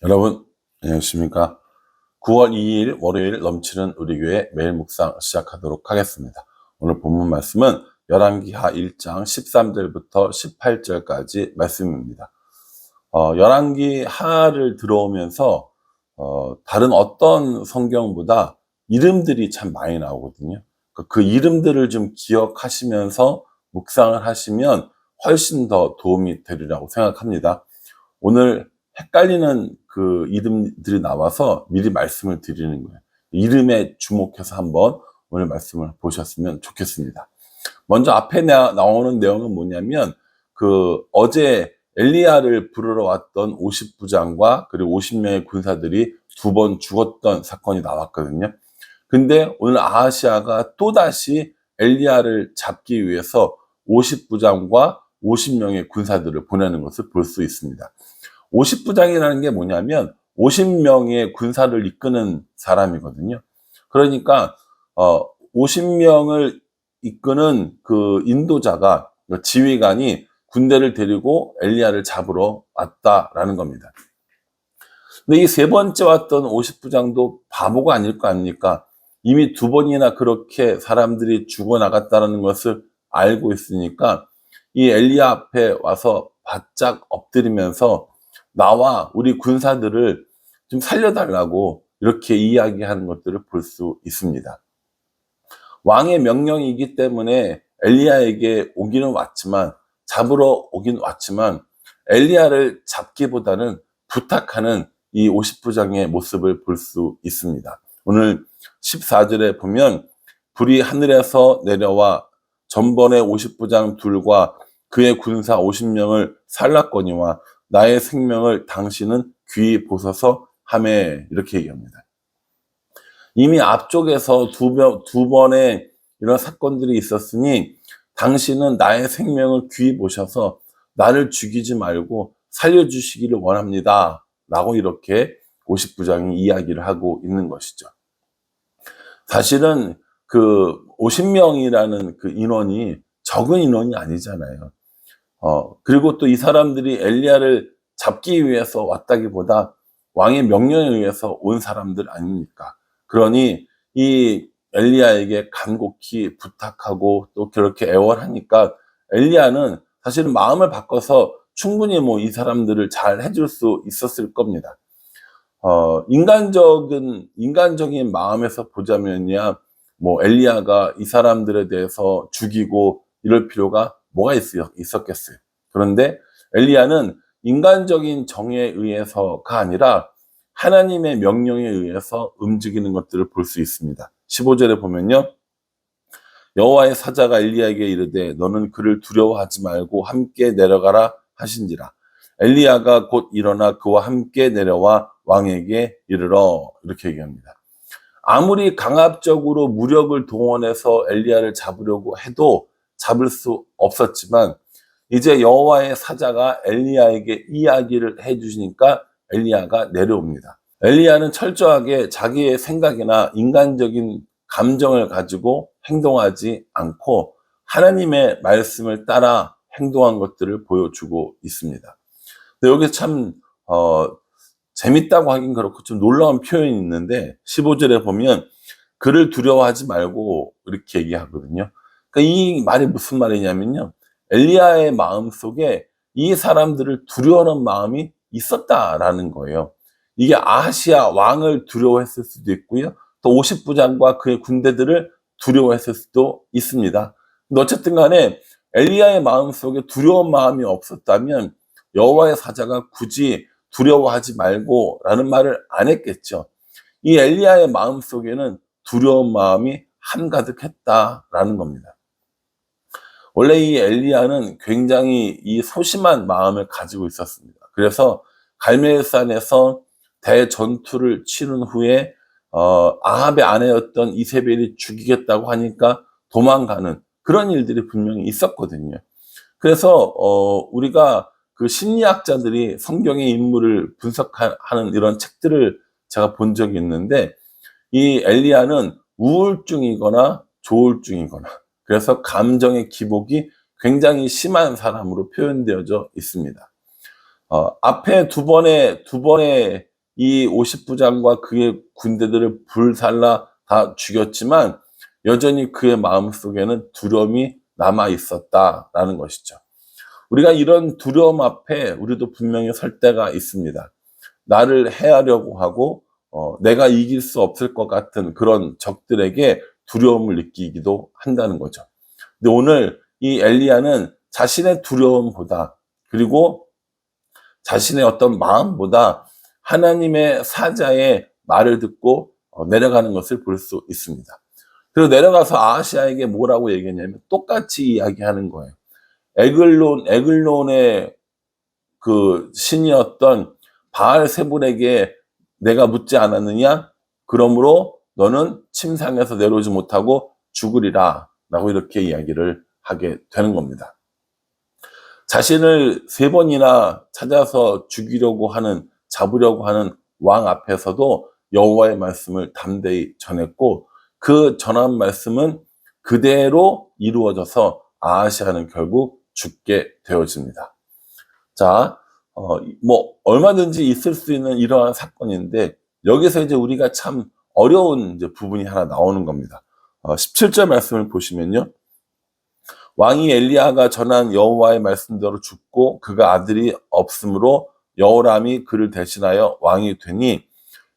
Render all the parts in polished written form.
여러분, 안녕하십니까? 9월 2일 월요일 넘치는 우리 교회 매일 묵상 시작하도록 하겠습니다. 오늘 본문 말씀은 열왕기하 1장 13절부터 18절까지 말씀입니다. 열왕기하를 들어오면서 다른 어떤 성경보다 이름들이 참 많이 나오거든요. 그 이름들을 좀 기억하시면서 묵상을 하시면 훨씬 더 도움이 되리라고 생각합니다. 오늘 헷갈리는 그 이름들이 나와서 미리 말씀을 드리는 거예요. 이름에 주목해서 한번 오늘 말씀을 보셨으면 좋겠습니다. 먼저 앞에 나오는 내용은 뭐냐면, 어제 엘리야를 부르러 왔던 50부장과 그리고 50명의 군사들이 2번 죽었던 사건이 나왔거든요. 근데 오늘 아하시아가 또다시 엘리야를 잡기 위해서 50부장과 50명의 군사들을 보내는 것을 볼 수 있습니다. 50부장이라는 게 뭐냐면 50명의 군사를 이끄는 사람이거든요. 그러니까 50명을 이끄는 그 인도자가, 지휘관이 군대를 데리고 엘리야를 잡으러 왔다라는 겁니다. 근데 이 세 번째 왔던 50부장도 바보가 아닐 거 아닙니까? 이미 2번이나 그렇게 사람들이 죽어나갔다는 것을 알고 있으니까 이 엘리야 앞에 와서 바짝 엎드리면서 나와 우리 군사들을 좀 살려달라고 이렇게 이야기하는 것들을 볼 수 있습니다. 왕의 명령이기 때문에 엘리야에게 오기는 왔지만, 잡으러 오긴 왔지만 엘리야를 잡기보다는 부탁하는 이 50부장의 모습을 볼 수 있습니다. 오늘 14절에 보면 불이 하늘에서 내려와 전번의 50부장 둘과 그의 군사 50명을 살랐거니와 나의 생명을 당신은 귀히 보소서 하매, 이렇게 얘기합니다. 이미 앞쪽에서 두 번의 이런 사건들이 있었으니 당신은 나의 생명을 귀히 보셔서 나를 죽이지 말고 살려주시기를 원합니다 라고 이렇게 50부장이 이야기를 하고 있는 것이죠. 사실은 그 50명이라는 그 인원이 적은 인원이 아니잖아요. 그리고 또 이 사람들이 엘리야를 잡기 위해서 왔다기보다 왕의 명령에 의해서 온 사람들 아닙니까? 그러니 이 엘리야에게 간곡히 부탁하고 또 그렇게 애원하니까 엘리야는 사실은 마음을 바꿔서 충분히 이 사람들을 잘 해줄 수 있었을 겁니다. 인간적인 마음에서 보자면야, 엘리야가 이 사람들에 대해서 죽이고 이럴 필요가 뭐가 있었겠어요. 그런데 엘리야는 인간적인 정에 의해서가 아니라 하나님의 명령에 의해서 움직이는 것들을 볼 수 있습니다. 15절에 보면요, 여호와의 사자가 엘리야에게 이르되 너는 그를 두려워하지 말고 함께 내려가라 하신지라. 엘리야가 곧 일어나 그와 함께 내려와 왕에게 이르러, 이렇게 얘기합니다. 아무리 강압적으로 무력을 동원해서 엘리야를 잡으려고 해도 잡을 수 없었지만 이제 여호와의 사자가 엘리야에게 이야기를 해주시니까 엘리야가 내려옵니다. 엘리야는 철저하게 자기의 생각이나 인간적인 감정을 가지고 행동하지 않고 하나님의 말씀을 따라 행동한 것들을 보여주고 있습니다. 근데 여기 참 재밌다고 하긴 그렇고 좀 놀라운 표현이 있는데, 15절에 보면 그를 두려워하지 말고 이렇게 얘기하거든요. 그러니까 이 말이 무슨 말이냐면요, 엘리야의 마음속에 이 사람들을 두려워하는 마음이 있었다라는 거예요. 이게 아하시아 왕을 두려워했을 수도 있고요, 또 50부장과 그의 군대들을 두려워했을 수도 있습니다. 근데 어쨌든 간에 엘리야의 마음속에 두려운 마음이 없었다면 여호와의 사자가 굳이 두려워하지 말고 라는 말을 안 했겠죠. 이 엘리야의 마음속에는 두려운 마음이 한가득했다라는 겁니다. 원래 이 엘리야는 굉장히 이 소심한 마음을 가지고 있었습니다. 그래서 갈멜산에서 대전투를 치른 후에 아합의 아내였던 이세벨이 죽이겠다고 하니까 도망가는 그런 일들이 분명히 있었거든요. 그래서 우리가 그 심리학자들이 성경의 인물을 분석하는 이런 책들을 제가 본 적이 있는데, 이 엘리야는 우울증이거나 조울증이거나, 그래서 감정의 기복이 굉장히 심한 사람으로 표현되어져 있습니다. 앞에 두 번의 이 50부장과 그의 군대들을 불살라 다 죽였지만 여전히 그의 마음속에는 두려움이 남아 있었다라는 것이죠. 우리가 이런 두려움 앞에 우리도 분명히 설 때가 있습니다. 나를 해하려고 하고 내가 이길 수 없을 것 같은 그런 적들에게 두려움을 느끼기도 한다는 거죠. 근데 오늘 이 엘리야는 자신의 두려움보다, 그리고 자신의 어떤 마음보다 하나님의 사자의 말을 듣고 내려가는 것을 볼 수 있습니다. 그리고 내려가서 아하시아에게 뭐라고 얘기했냐면 똑같이 이야기하는 거예요. 에글론의 그 신이었던 바알세불에게 내가 묻지 않았느냐? 그러므로 너는 침상에서 내려오지 못하고 죽으리라 라고 이렇게 이야기를 하게 되는 겁니다. 자신을 3번이나 찾아서 죽이려고 하는, 잡으려고 하는 왕 앞에서도 여호와의 말씀을 담대히 전했고, 그 전한 말씀은 그대로 이루어져서 아하시아는 결국 죽게 되어집니다. 자, 얼마든지 있을 수 있는 이러한 사건인데, 여기서 이제 우리가 참 어려운 이제 부분이 하나 나오는 겁니다. 17절 말씀을 보시면요. 왕이 엘리야가 전한 여호와의 말씀대로 죽고 그가 아들이 없으므로 여호람이 그를 대신하여 왕이 되니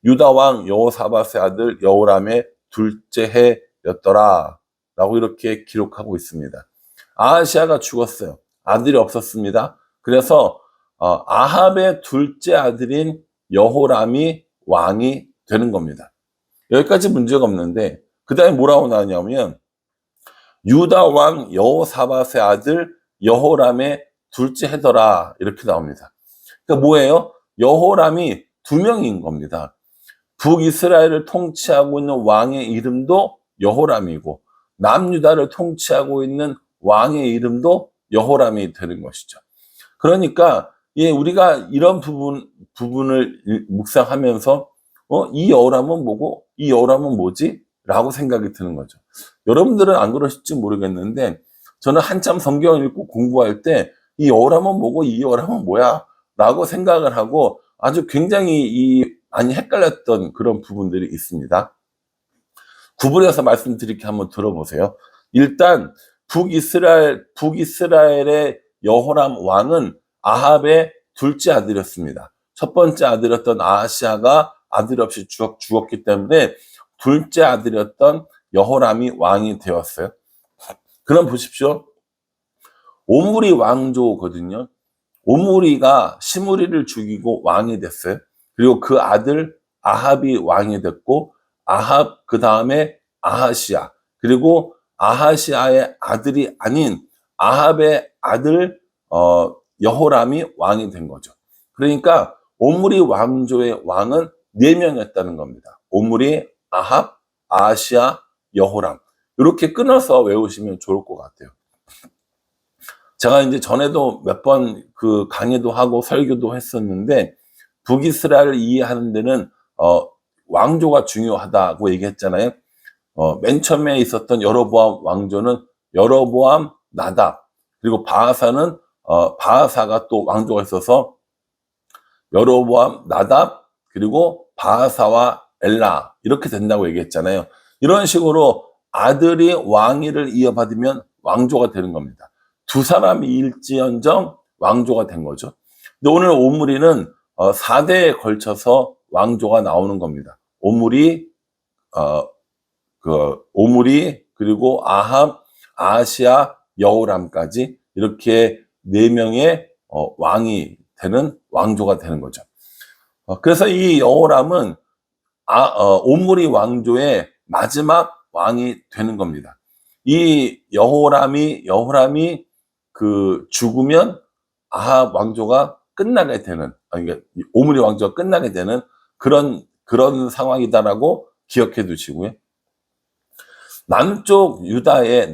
유다 왕 여호사밧의 아들 여호람의 둘째 해였더라 라고 이렇게 기록하고 있습니다. 아하시아가 죽었어요. 아들이 없었습니다. 그래서 아합의 둘째 아들인 여호람이 왕이 되는 겁니다. 여기까지 문제가 없는데 그 다음에 뭐라고 나오냐면 유다 왕 여호사밧의 아들 여호람의 둘째 해더라 이렇게 나옵니다. 그러니까 뭐예요? 여호람이 2명인 겁니다. 북이스라엘을 통치하고 있는 왕의 이름도 여호람이고 남유다를 통치하고 있는 왕의 이름도 여호람이 되는 것이죠. 그러니까 우리가 이런 부분을 묵상하면서 이 여호람은 뭐고 이 여호람은 뭐지? 라고 생각이 드는 거죠. 여러분들은 안 그러실지 모르겠는데 저는 한참 성경을 읽고 공부할 때 이 여호람은 뭐고 이 여호람은 뭐야? 라고 생각을 하고 아주 굉장히 많이 헷갈렸던 그런 부분들이 있습니다. 구분해서 말씀드릴게 한번 들어보세요. 일단 북이스라엘의 여호람 왕은 아합의 둘째 아들이었습니다. 첫 번째 아들이었던 아하시아가 아들 없이 죽었기 때문에 둘째 아들이었던 여호람이 왕이 되었어요. 그럼 보십시오. 오므리 왕조거든요. 오므리가 시므리를 죽이고 왕이 됐어요. 그리고 그 아들 아합이 왕이 됐고 아합 그 다음에 아하시아, 그리고 아하시아의 아들이 아닌 아합의 아들 여호람이 왕이 된 거죠. 그러니까 오므리 왕조의 왕은 4명이었다는 겁니다. 오므리, 아합, 아하시아, 여호람. 이렇게 끊어서 외우시면 좋을 것 같아요. 제가 이제 전에도 몇 번 그 강의도 하고 설교도 했었는데 북이스라엘을 이해하는 데는 왕조가 중요하다고 얘기했잖아요. 맨 처음에 있었던 여로보암 왕조는 여로보암, 나답, 그리고 바하사는 바하사가 또 왕조가 있어서 여로보암, 나답, 그리고 바하사와 엘라 이렇게 된다고 얘기했잖아요. 이런 식으로 아들이 왕위를 이어받으면 왕조가 되는 겁니다. 2사람이 일지언정 왕조가 된 거죠. 근데 오늘 오므리는 4대에 걸쳐서 왕조가 나오는 겁니다. 오므리, 오므리, 그리고 아합, 아하시아, 여호람까지 이렇게 4명의 왕이 되는 왕조가 되는 거죠. 그래서 이 여호람은 오므리 왕조의 마지막 왕이 되는 겁니다. 이 여호람이 죽으면 아합 왕조가 끝나게 되는, 그러니까 오므리 왕조가 끝나게 되는 그런 상황이다라고 기억해 두시고요. 남유다의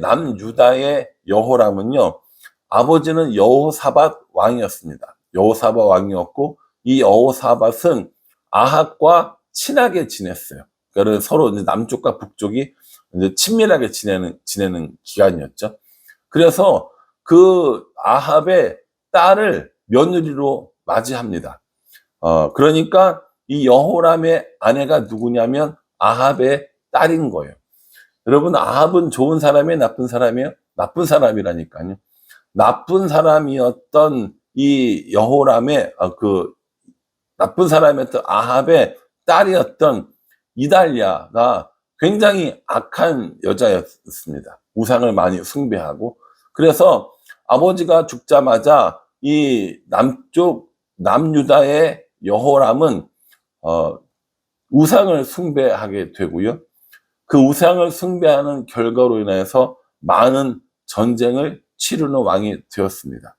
여호람은요, 아버지는 여호사밧 왕이었습니다. 여호사밧 왕이었고, 이 여호사밧은 아합과 친하게 지냈어요. 그러니까 서로 이제 남쪽과 북쪽이 이제 친밀하게 지내는 기간이었죠. 그래서 그 아합의 딸을 며느리로 맞이합니다. 그러니까 이 여호람의 아내가 누구냐면 아합의 딸인 거예요. 여러분, 아합은 좋은 사람이에요? 나쁜 사람이에요? 나쁜 사람이라니까요. 나쁜 사람이었던 이 여호람의 나쁜 사람이었던 아합의 딸이었던 이달리아가 굉장히 악한 여자였습니다. 우상을 많이 숭배하고. 그래서 아버지가 죽자마자 이 남유다의 여호람은 우상을 숭배하게 되고요. 그 우상을 숭배하는 결과로 인해서 많은 전쟁을 치르는 왕이 되었습니다.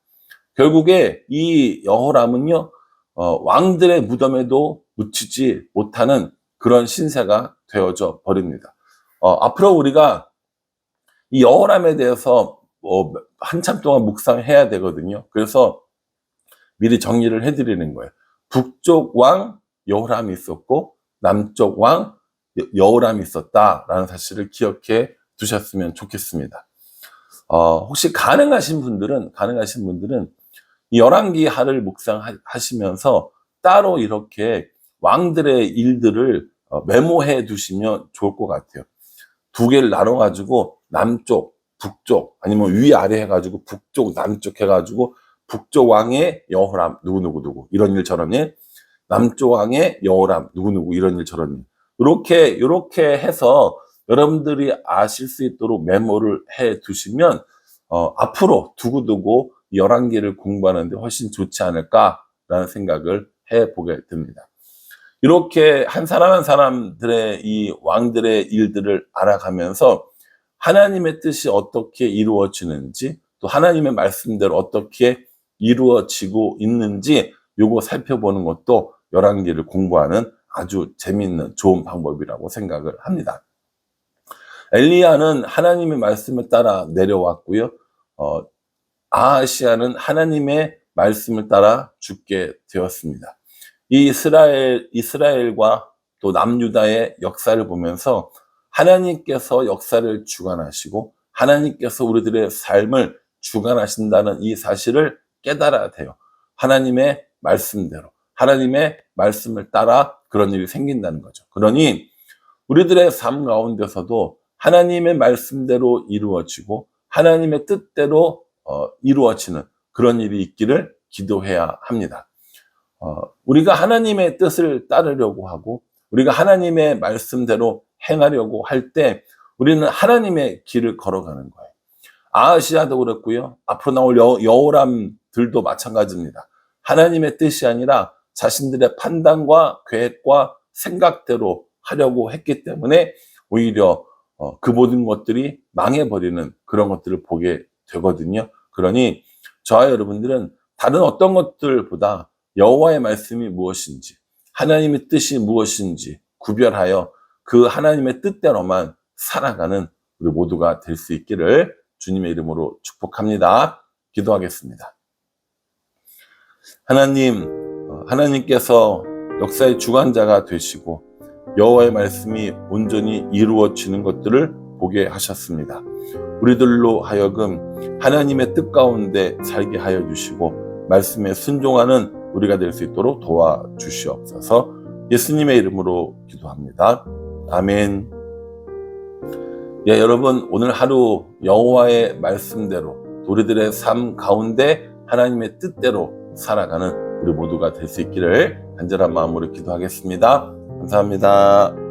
결국에 이 여호람은요, 왕들의 무덤에도 묻히지 못하는 그런 신세가 되어져 버립니다. 앞으로 우리가 이 여호람에 대해서 한참 동안 묵상해야 되거든요. 그래서 미리 정리를 해드리는 거예요. 북쪽 왕 여호람이 있었고 남쪽 왕 여호람이 있었다라는 사실을 기억해 두셨으면 좋겠습니다. 혹시 가능하신 분들은 이 열왕기 하를 묵상하시면서 따로 이렇게 왕들의 일들을 메모해 두시면 좋을 것 같아요. 두 개를 나눠 가지고 남쪽, 북쪽, 아니면 위아래 해가지고 북쪽, 남쪽 해가지고 북쪽 왕의 여호람 누구 이런 일처럼, 남쪽 왕의 여호람 누구 이런 일처럼, 이렇게 해서 여러분들이 아실 수 있도록 메모를 해 두시면 앞으로 두고두고 열왕기를 공부하는데 훨씬 좋지 않을까라는 생각을 해보게 됩니다. 이렇게 한 사람 한 사람들의 이 왕들의 일들을 알아가면서 하나님의 뜻이 어떻게 이루어지는지, 또 하나님의 말씀대로 어떻게 이루어지고 있는지 요거 살펴보는 것도 열왕기를 공부하는 아주 재미있는 좋은 방법이라고 생각을 합니다. 엘리야는 하나님의 말씀을 따라 내려왔고요. 아하시야는 하나님의 말씀을 따라 죽게 되었습니다. 이 이스라엘과 또 남유다의 역사를 보면서 하나님께서 역사를 주관하시고 하나님께서 우리들의 삶을 주관하신다는 이 사실을 깨달아야 돼요. 하나님의 말씀대로, 하나님의 말씀을 따라 그런 일이 생긴다는 거죠. 그러니 우리들의 삶 가운데서도 하나님의 말씀대로 이루어지고 하나님의 뜻대로 이루어지는 그런 일이 있기를 기도해야 합니다. 우리가 하나님의 뜻을 따르려고 하고 우리가 하나님의 말씀대로 행하려고 할 때 우리는 하나님의 길을 걸어가는 거예요. 아하시야도 그렇고요. 앞으로 나올 여호람들도 마찬가지입니다. 하나님의 뜻이 아니라 자신들의 판단과 계획과 생각대로 하려고 했기 때문에 오히려 그 모든 것들이 망해버리는 그런 것들을 보게 되거든요. 그러니 저와 여러분들은 다른 어떤 것들보다 여호와의 말씀이 무엇인지, 하나님의 뜻이 무엇인지 구별하여 그 하나님의 뜻대로만 살아가는 우리 모두가 될 수 있기를 주님의 이름으로 축복합니다. 기도하겠습니다. 하나님께서 역사의 주관자가 되시고 여호와의 말씀이 온전히 이루어지는 것들을 보게 하셨습니다. 우리들로 하여금 하나님의 뜻 가운데 살게 하여 주시고 말씀에 순종하는 우리가 될 수 있도록 도와주시옵소서. 예수님의 이름으로 기도합니다. 아멘. 여러분, 오늘 하루 여호와의 말씀대로 우리들의 삶 가운데 하나님의 뜻대로 살아가는 우리 모두가 될 수 있기를 간절한 마음으로 기도하겠습니다. 감사합니다.